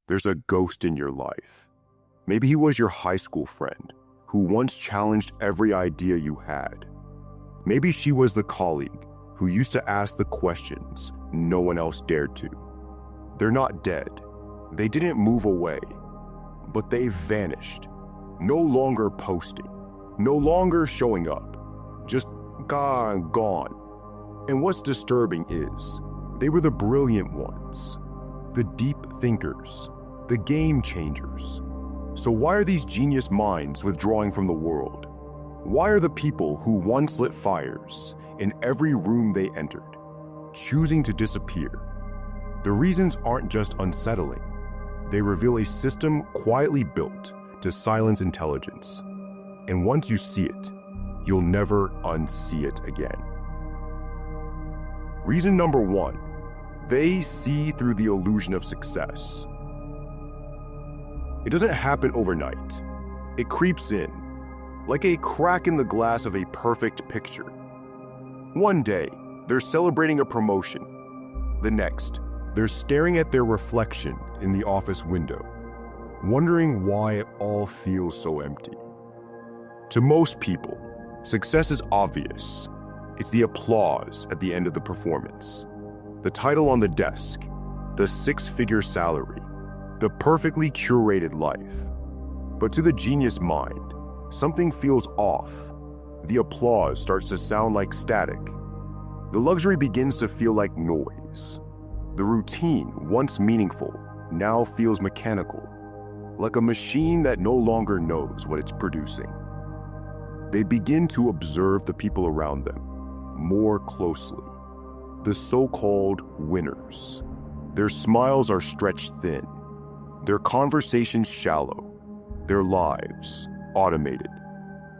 There's a ghost in your life. Maybe he was your high school friend who once challenged every idea you had. Maybe she was the colleague who used to ask the questions no one else dared to. They're not dead. They didn't move away, but they vanished. No longer posting, no longer showing up, just gone. And what's disturbing is, they were the brilliant ones, the deep thinkers, the game changers. So why are these genius minds withdrawing from the world? Why are the people who once lit fires in every room they entered choosing to disappear? The reasons aren't just unsettling. They reveal a system quietly built to silence intelligence. And once you see it, you'll never unsee it again. Reason number 1, they see through the illusion of success. It doesn't happen overnight. It creeps in, like a crack in the glass of a perfect picture. One day, they're celebrating a promotion. The next, they're staring at their reflection in the office window, wondering why it all feels so empty. To most people, success is obvious. It's the applause at the end of the performance, the title on the desk, the 6-figure salary, the perfectly curated life. But to the genius mind, something feels off. The applause starts to sound like static. The luxury begins to feel like noise. The routine, once meaningful, now feels mechanical, like a machine that no longer knows what it's producing. They begin to observe the people around them more closely, the so-called winners. Their smiles are stretched thin, their conversations shallow, their lives automated,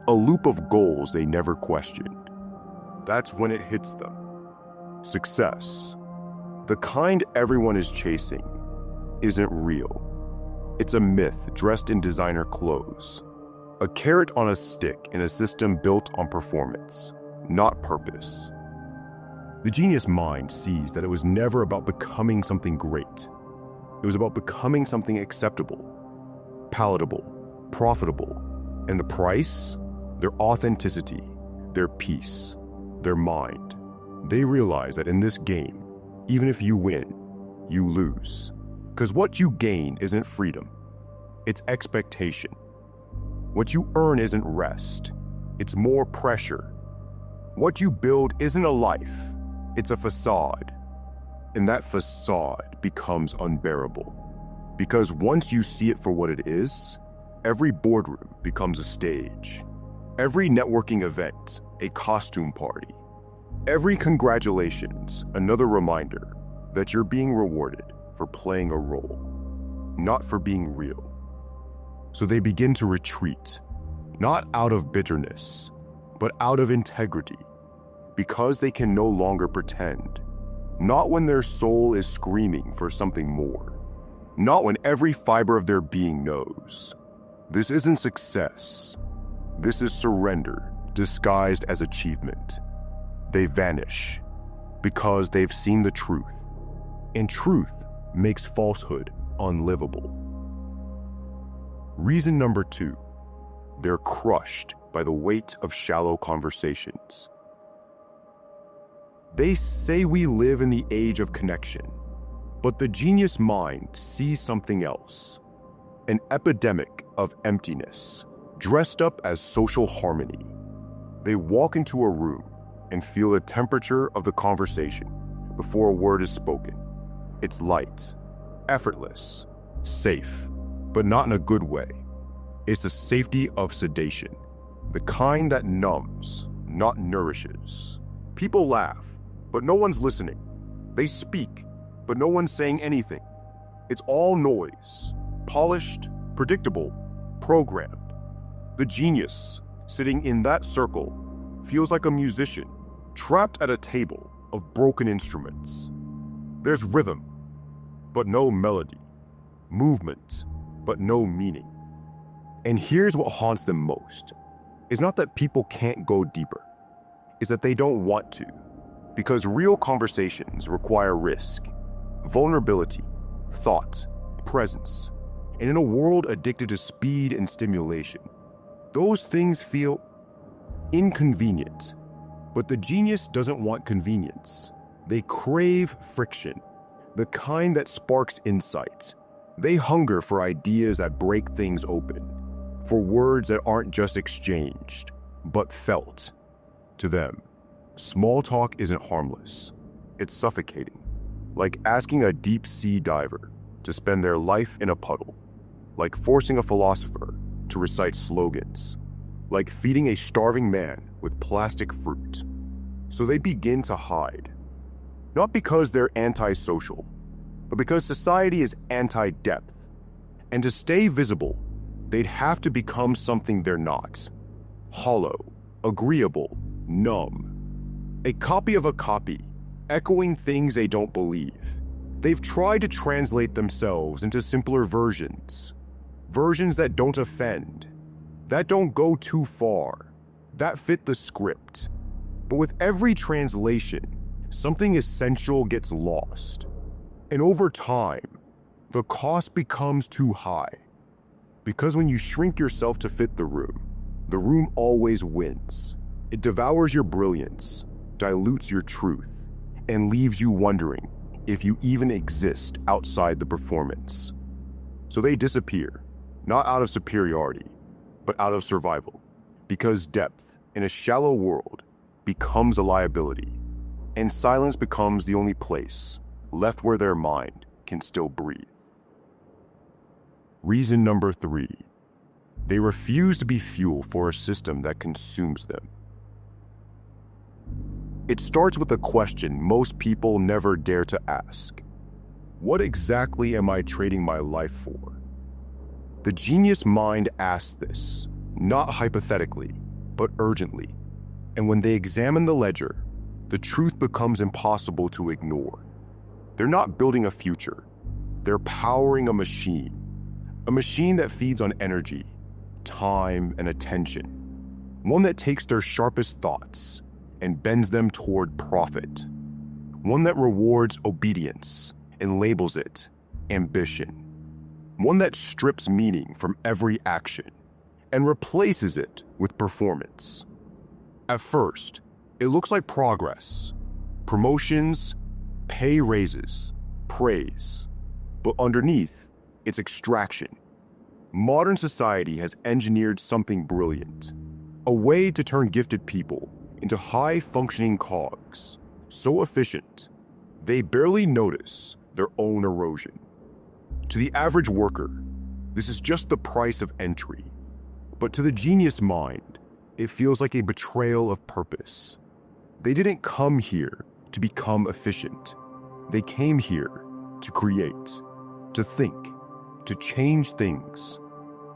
a loop of goals they never questioned. That's when it hits them. Success, the kind everyone is chasing, isn't real. It's a myth dressed in designer clothes, a carrot on a stick in a system built on performance, not purpose. The genius mind sees that it was never about becoming something great. It was about becoming something acceptable, palatable, profitable. And the price? Their authenticity, their peace, their mind. They realize that in this game, even if you win, you lose. Because what you gain isn't freedom, it's expectation. What you earn isn't rest, it's more pressure. What you build isn't a life, it's a facade. And that facade becomes unbearable. Because once you see it for what it is, every boardroom becomes a stage. Every networking event, a costume party. Every congratulations, another reminder that you're being rewarded for playing a role, not for being real. So they begin to retreat, not out of bitterness, but out of integrity, because they can no longer pretend. Not when their soul is screaming for something more. Not when every fiber of their being knows. This isn't success. This is surrender disguised as achievement. They vanish because they've seen the truth, and truth makes falsehood unlivable. Reason number 2, they're crushed by the weight of shallow conversations. They say we live in the age of connection, but the genius mind sees something else, an epidemic of emptiness, dressed up as social harmony. They walk into a room and feel the temperature of the conversation before a word is spoken. It's light, effortless, safe, but not in a good way. It's the safety of sedation, the kind that numbs, not nourishes. People laugh, but no one's listening. They speak, but no one's saying anything. It's all noise, polished, predictable, programmed. The genius, sitting in that circle, feels like a musician trapped at a table of broken instruments. There's rhythm, but no melody. Movement, but no meaning. And here's what haunts them most. It's not that people can't go deeper. It's that they don't want to. Because real conversations require risk, vulnerability, thought, presence. And in a world addicted to speed and stimulation, those things feel inconvenient. But the genius doesn't want convenience. They crave friction, the kind that sparks insight. They hunger for ideas that break things open, for words that aren't just exchanged, but felt. To them, small talk isn't harmless. It's suffocating, like asking a deep-sea diver to spend their life in a puddle, like forcing a philosopher to recite slogans, like feeding a starving man with plastic fruit. So they begin to hide, not because they're antisocial, but because society is anti-depth. And to stay visible, they'd have to become something they're not. Hollow, agreeable, numb. A copy of a copy, echoing things they don't believe. They've tried to translate themselves into simpler versions. Versions that don't offend, that don't go too far, that fit the script. But with every translation, something essential gets lost. And over time, the cost becomes too high. Because when you shrink yourself to fit the room always wins. It devours your brilliance, dilutes your truth, and leaves you wondering if you even exist outside the performance. So they disappear, not out of superiority, but out of survival. Because depth in a shallow world becomes a liability, and silence becomes the only place left where their mind can still breathe. Reason number 3. They refuse to be fuel for a system that consumes them. It starts with a question most people never dare to ask. What exactly am I trading my life for? The genius mind asks this, not hypothetically, but urgently. And when they examine the ledger, the truth becomes impossible to ignore. They're not building a future. They're powering a machine that feeds on energy, time, and attention. One that takes their sharpest thoughts and bends them toward profit. One that rewards obedience and labels it ambition. One that strips meaning from every action and replaces it with performance. At first, it looks like progress, promotions, pay raises, praise. But underneath, it's extraction. Modern society has engineered something brilliant, a way to turn gifted people into high-functioning cogs, so efficient, they barely notice their own erosion. To the average worker, this is just the price of entry. But to the genius mind, it feels like a betrayal of purpose. They didn't come here to become efficient. They came here to create, to think, to change things.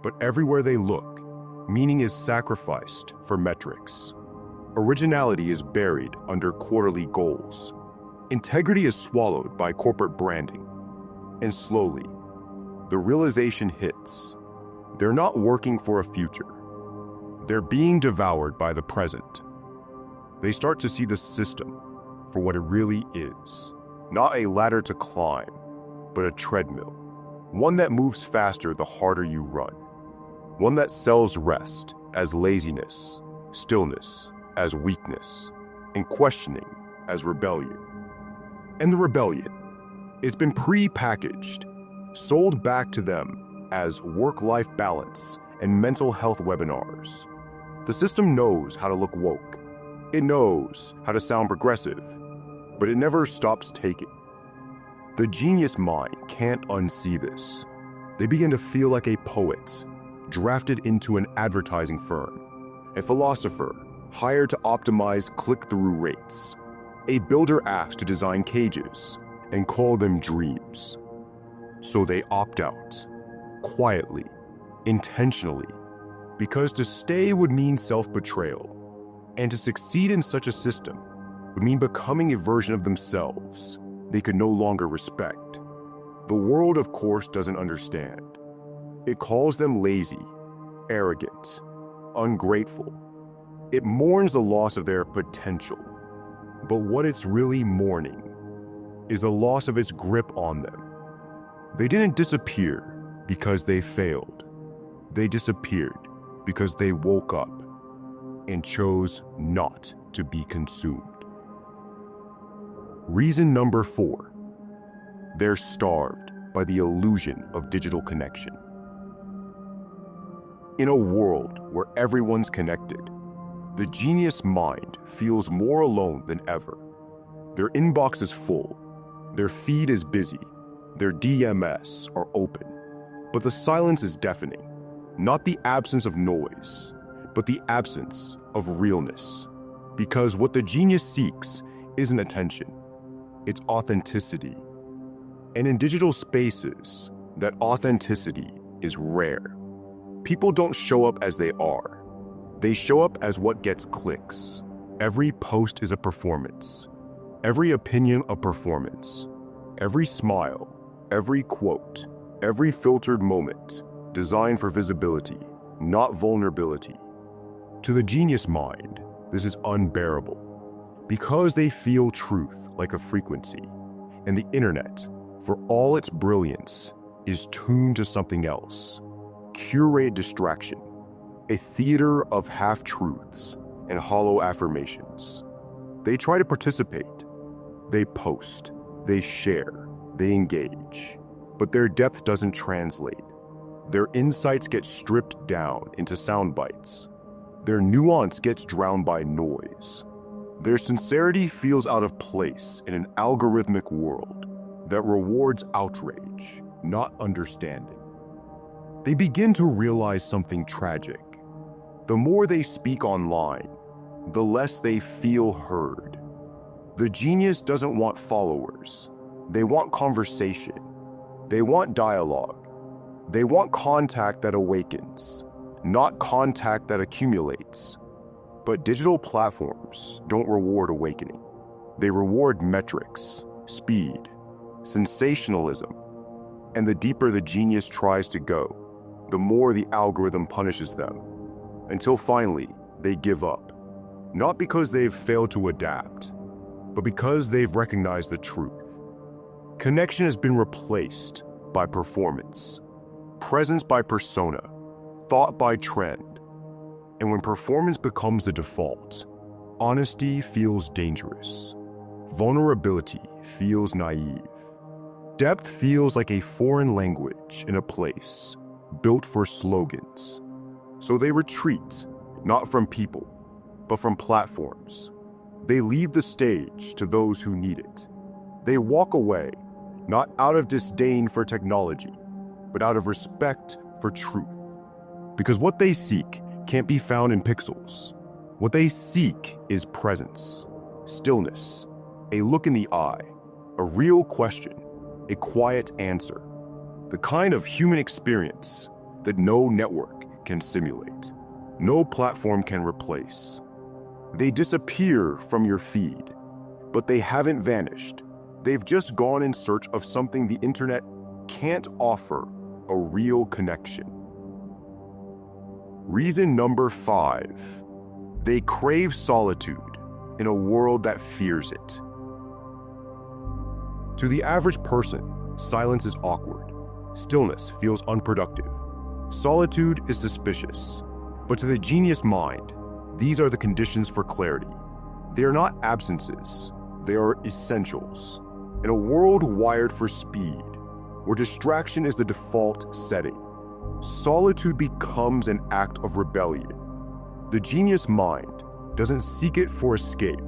But everywhere they look, meaning is sacrificed for metrics. Originality is buried under quarterly goals. Integrity is swallowed by corporate branding. And slowly, the realization hits. They're not working for a future. They're being devoured by the present. They start to see the system for what it really is. Not a ladder to climb, but a treadmill. One that moves faster the harder you run. One that sells rest as laziness, stillness as weakness, and questioning as rebellion. And the rebellion, it's been pre-packaged, sold back to them as work-life balance and mental health webinars. The system knows how to look woke. It knows how to sound progressive, but it never stops taking. The genius mind can't unsee this. They begin to feel like a poet, drafted into an advertising firm, a philosopher hired to optimize click-through rates, a builder asked to design cages and call them dreams. So they opt out, quietly, intentionally, because to stay would mean self-betrayal, and to succeed in such a system would mean becoming a version of themselves they could no longer respect. The world, of course, doesn't understand. It calls them lazy, arrogant, ungrateful. It mourns the loss of their potential. But what it's really mourning is the loss of its grip on them. They didn't disappear because they failed. They disappeared because they woke up and chose not to be consumed. Reason number 4. They're starved by the illusion of digital connection. In a world where everyone's connected, the genius mind feels more alone than ever. Their inbox is full, their feed is busy, their DMs are open, but the silence is deafening. Not the absence of noise, but the absence of realness. Because what the genius seeks isn't attention, it's authenticity. And in digital spaces, that authenticity is rare. People don't show up as they are. They show up as what gets clicks. Every post is a performance. Every opinion a performance. Every smile, every quote, every filtered moment designed for visibility, not vulnerability. To the genius mind, this is unbearable because they feel truth like a frequency, and the internet, for all its brilliance, is tuned to something else. Curated distraction, a theater of half-truths and hollow affirmations. They try to participate. They post, they share, they engage, but their depth doesn't translate. Their insights get stripped down into sound bites. Their nuance gets drowned by noise. Their sincerity feels out of place in an algorithmic world that rewards outrage, not understanding. They begin to realize something tragic. The more they speak online, the less they feel heard. The genius doesn't want followers. They want conversation. They want dialogue. They want contact that awakens, not contact that accumulates. But digital platforms don't reward awakening. They reward metrics, speed, sensationalism. And the deeper the genius tries to go, the more the algorithm punishes them, until finally they give up. Not because they've failed to adapt, but because they've recognized the truth. Connection has been replaced by performance, presence by persona, thought by trend. And when performance becomes the default, honesty feels dangerous. Vulnerability feels naive. Depth feels like a foreign language in a place built for slogans. So they retreat, not from people, but from platforms. They leave the stage to those who need it. They walk away, not out of disdain for technology, but out of respect for truth. Because what they seek can't be found in pixels. What they seek is presence, stillness, a look in the eye, a real question, a quiet answer, the kind of human experience that no network can simulate, no platform can replace. They disappear from your feed, but they haven't vanished. They've just gone in search of something the internet can't offer, a real connection. Reason number 5, they crave solitude in a world that fears it. To the average person, silence is awkward. Stillness feels unproductive. Solitude is suspicious. But to the genius mind, these are the conditions for clarity. They are not absences, they are essentials. In a world wired for speed, where distraction is the default setting, solitude becomes an act of rebellion. The genius mind doesn't seek it for escape.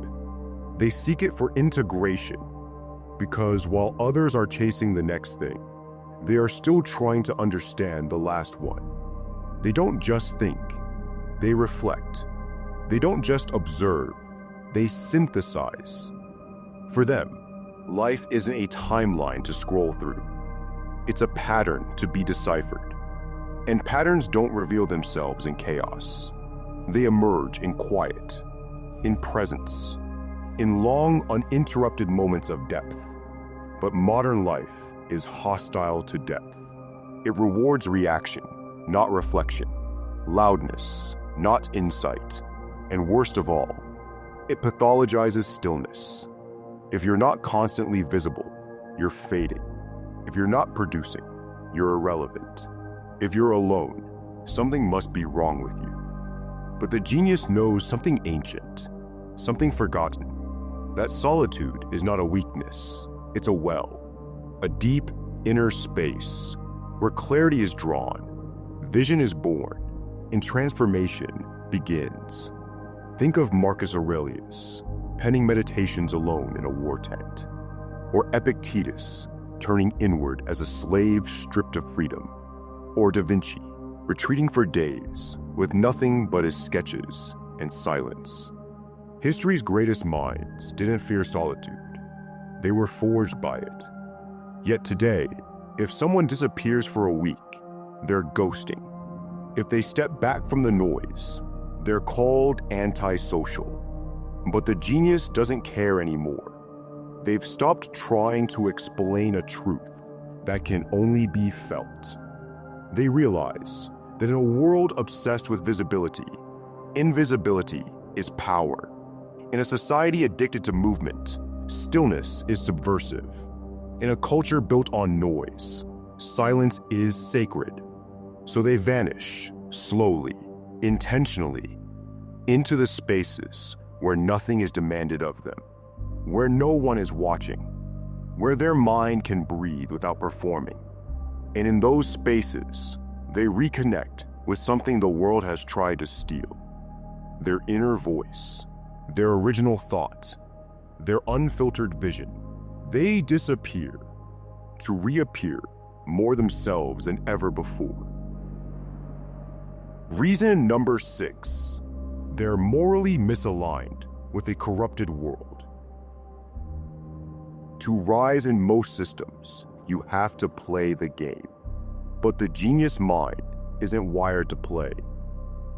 They seek it for integration. Because while others are chasing the next thing, they are still trying to understand the last one. They don't just think, they reflect. They don't just observe, they synthesize. For them, life isn't a timeline to scroll through. It's a pattern to be deciphered. And patterns don't reveal themselves in chaos. They emerge in quiet, in presence, in long, uninterrupted moments of depth. But modern life is hostile to depth. It rewards reaction, not reflection, loudness, not insight, and worst of all, it pathologizes stillness. If you're not constantly visible, you're fading. If you're not producing, you're irrelevant. If you're alone, something must be wrong with you. But the genius knows something ancient, something forgotten. That solitude is not a weakness, it's a well, a deep inner space where clarity is drawn, vision is born, and transformation begins. Think of Marcus Aurelius, penning meditations alone in a war tent, or Epictetus, turning inward as a slave stripped of freedom, or Da Vinci, retreating for days with nothing but his sketches and silence. History's greatest minds didn't fear solitude. They were forged by it. Yet today, if someone disappears for a week, they're ghosting. If they step back from the noise, they're called antisocial. But the genius doesn't care anymore. They've stopped trying to explain a truth that can only be felt. They realize that in a world obsessed with visibility, invisibility is power. In a society addicted to movement, stillness is subversive. In a culture built on noise, silence is sacred. So they vanish, slowly, intentionally, into the spaces where nothing is demanded of them, where no one is watching, where their mind can breathe without performing. And in those spaces, they reconnect with something the world has tried to steal: their inner voice, their original thought, their unfiltered vision. They disappear to reappear more themselves than ever before. Reason number 6, they're morally misaligned with a corrupted world. To rise in most systems, you have to play the game. But the genius mind isn't wired to play.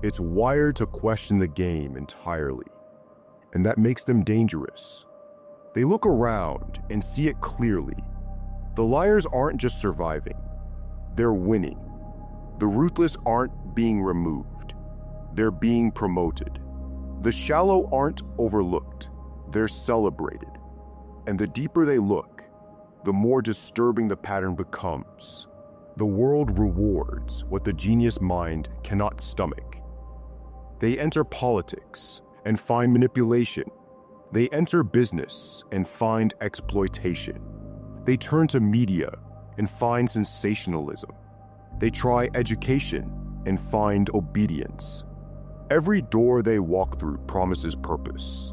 It's wired to question the game entirely. And that makes them dangerous. They look around and see it clearly. The liars aren't just surviving, they're winning. The ruthless aren't being removed, they're being promoted. The shallow aren't overlooked, they're celebrated. And the deeper they look, the more disturbing the pattern becomes. The world rewards what the genius mind cannot stomach. They enter politics and find manipulation. They enter business and find exploitation. They turn to media and find sensationalism. They try education and find obedience. Every door they walk through promises purpose,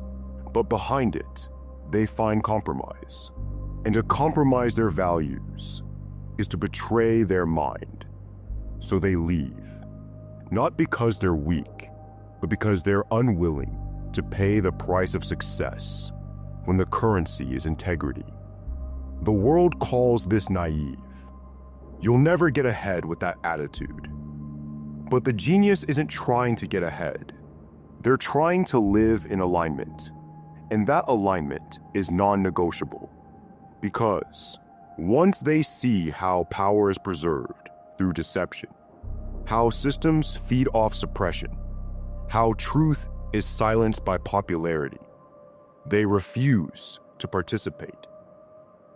but behind it, they find compromise. And to compromise their values is to betray their mind. So they leave, not because they're weak, but because they're unwilling to pay the price of success when the currency is integrity. The world calls this naive. You'll never get ahead with that attitude. But the genius isn't trying to get ahead. They're trying to live in alignment. And that alignment is non-negotiable. Because once they see how power is preserved through deception, how systems feed off suppression, how truth is silenced by popularity, they refuse to participate.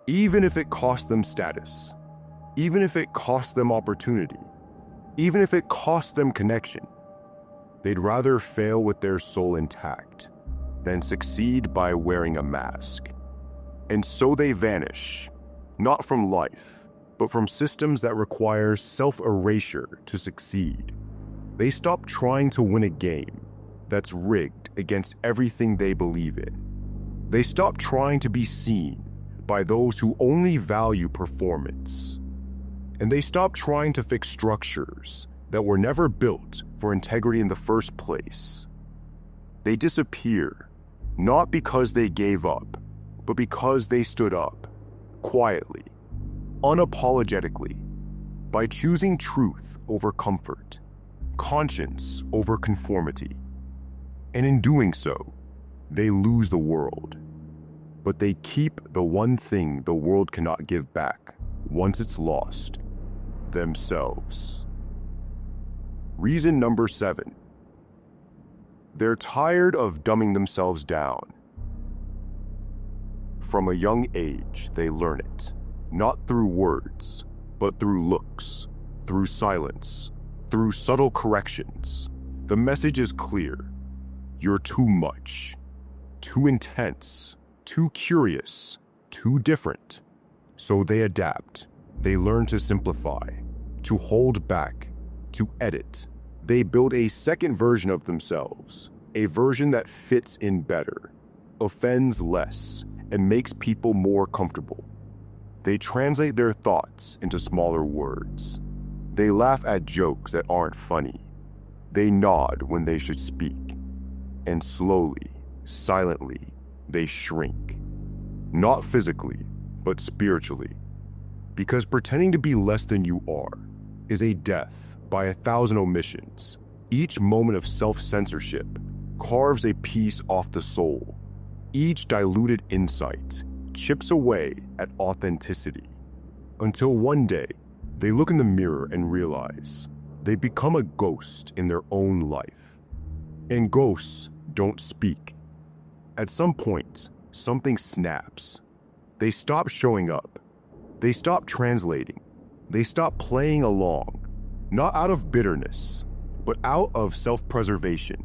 Even if it costs them status, even if it costs them opportunity, even if it costs them connection, they'd rather fail with their soul intact than succeed by wearing a mask. And so they vanish, not from life, but from systems that require self-erasure to succeed. They stop trying to win a game that's rigged against everything they believe in. They stop trying to be seen by those who only value performance. And they stop trying to fix structures that were never built for integrity in the first place. They disappear, not because they gave up, but because they stood up, quietly, unapologetically, by choosing truth over comfort, conscience over conformity. And in doing so, they lose the world. But they keep the one thing the world cannot give back once it's lost: themselves. Reason number 7. They're tired of dumbing themselves down. From a young age, they learn it. not through words, but through looks, through silence, through subtle corrections. The message is clear. You're too much, too intense, too curious, too different. So they adapt. They learn to simplify, to hold back, to edit. They build a second version of themselves, a version that fits in better, offends less, and makes people more comfortable. They translate their thoughts into smaller words. They laugh at jokes that aren't funny. They nod when they should speak. And slowly, silently, they shrink. Not physically, but spiritually. Because pretending to be less than you are is a death by 1,000 omissions. Each moment of self-censorship carves a piece off the soul. Each diluted insight chips away at authenticity. Until one day, they look in the mirror and realize they become a ghost in their own life. And ghosts don't speak. At some point, something snaps. They stop showing up. They stop translating. They stop playing along, not out of bitterness, but out of self-preservation.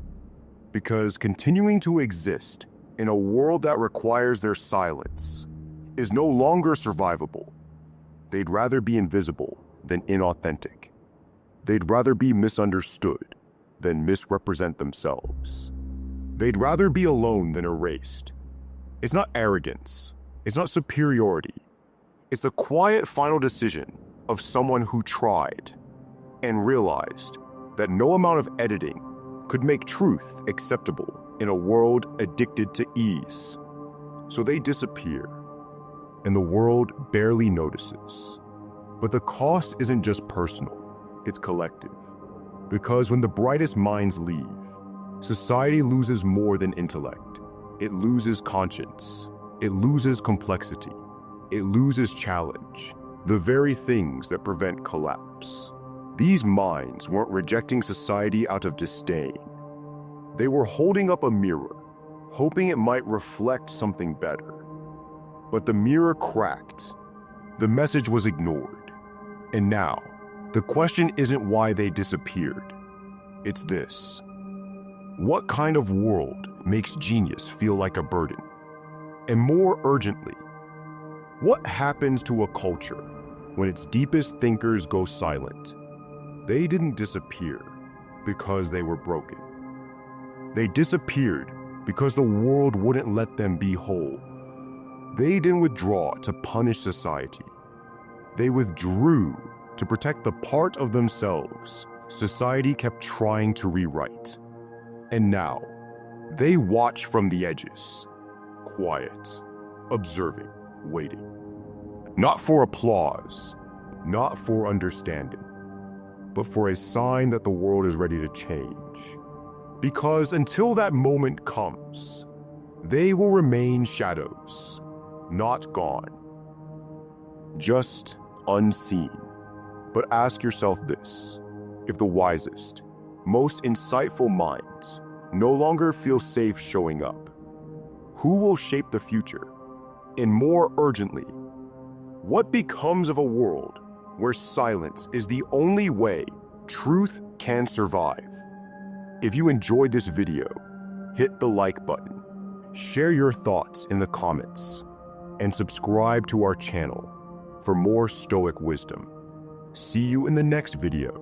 Because continuing to exist in a world that requires their silence is no longer survivable. They'd rather be invisible than inauthentic. They'd rather be misunderstood than misrepresent themselves. They'd rather be alone than erased. It's not arrogance. It's not superiority. It's the quiet final decision of someone who tried and realized that no amount of editing could make truth acceptable in a world addicted to ease. So they disappear, and the world barely notices. But the cost isn't just personal, it's collective. Because when the brightest minds leave, society loses more than intellect. It loses conscience. It loses complexity. It loses challenge, the very things that prevent collapse. These minds weren't rejecting society out of disdain. They were holding up a mirror, hoping it might reflect something better. But the mirror cracked. The message was ignored. And now, the question isn't why they disappeared. It's this. What kind of world makes genius feel like a burden? And more urgently, what happens to a culture when its deepest thinkers go silent? They didn't disappear because they were broken. They disappeared because the world wouldn't let them be whole. They didn't withdraw to punish society. They withdrew to protect the part of themselves society kept trying to rewrite. And now, they watch from the edges, quiet, observing, waiting. Not for applause, not for understanding, but for a sign that the world is ready to change. Because until that moment comes, they will remain shadows, not gone, just unseen. But ask yourself this: if the wisest, most insightful minds no longer feel safe showing up, who will shape the future? And more urgently, what becomes of a world where silence is the only way truth can survive? If you enjoyed this video, hit the like button, share your thoughts in the comments, and subscribe to our channel for more Stoic wisdom. See you in the next video.